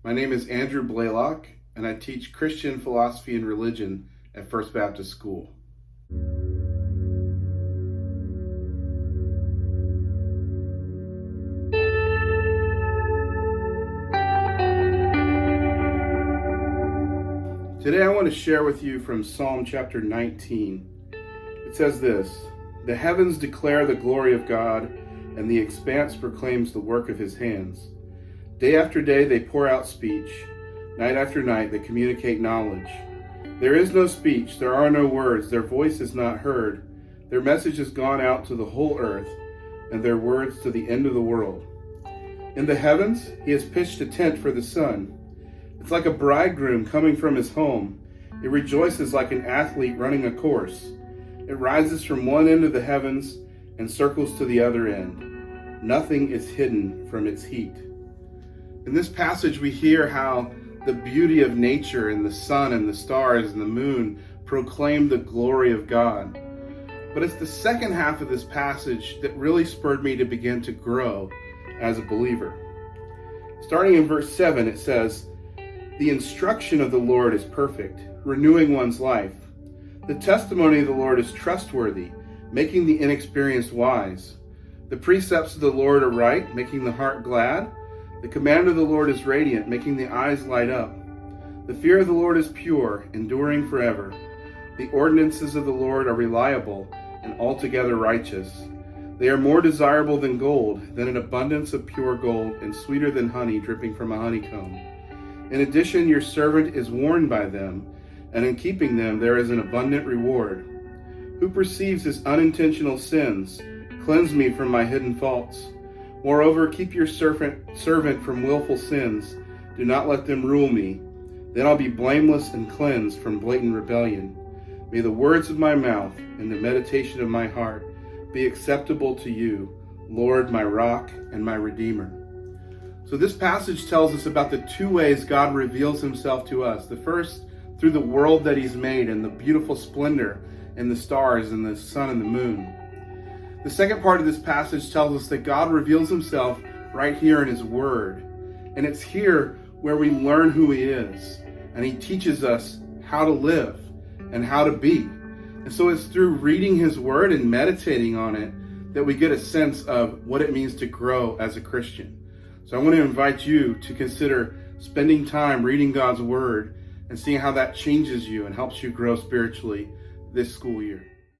My name is Andrew Blalock, and I teach Christian philosophy and religion at First Baptist School. Today I want to share with you from Psalm chapter 19. It says this: "The heavens declare the glory of God, and the expanse proclaims the work of his hands. Day after day they pour out speech. Night after night they communicate knowledge. There is no speech, there are no words, their voice is not heard. Their message has gone out to the whole earth, and their words to the end of the world. In the heavens he has pitched a tent for the sun. It's like a bridegroom coming from his home. It rejoices like an athlete running a course. It rises from one end of the heavens and circles to the other end. Nothing is hidden from its heat." In this passage, we hear how the beauty of nature and the sun and the stars and the moon proclaim the glory of God. But it's the second half of this passage that really spurred me to begin to grow as a believer. Starting in verse 7, it says, "The instruction of the Lord is perfect, renewing one's life. The testimony of the Lord is trustworthy, making the inexperienced wise. The precepts of the Lord are right, making the heart glad. The command of the Lord is radiant, making the eyes light up. The fear of the Lord is pure, enduring forever. The ordinances of the Lord are reliable and altogether righteous. They are more desirable than gold, than an abundance of pure gold, and sweeter than honey dripping from a honeycomb. In addition, your servant is warned by them, and in keeping them there is an abundant reward. Who perceives his unintentional sins? Cleanse me from my hidden faults. Moreover, keep your servant from willful sins. Do not let them rule me. Then I'll be blameless and cleansed from blatant rebellion. May the words of my mouth and the meditation of my heart be acceptable to you, Lord, my rock and my redeemer." So this passage tells us about the two ways God reveals himself to us. The first, through the world that he's made and the beautiful splendor and the stars and the sun and the moon. The second part of this passage tells us that God reveals himself right here in his word. And it's here where we learn who he is. And he teaches us how to live and how to be. And so it's through reading his word and meditating on it that we get a sense of what it means to grow as a Christian. So I want to invite you to consider spending time reading God's word and seeing how that changes you and helps you grow spiritually this school year.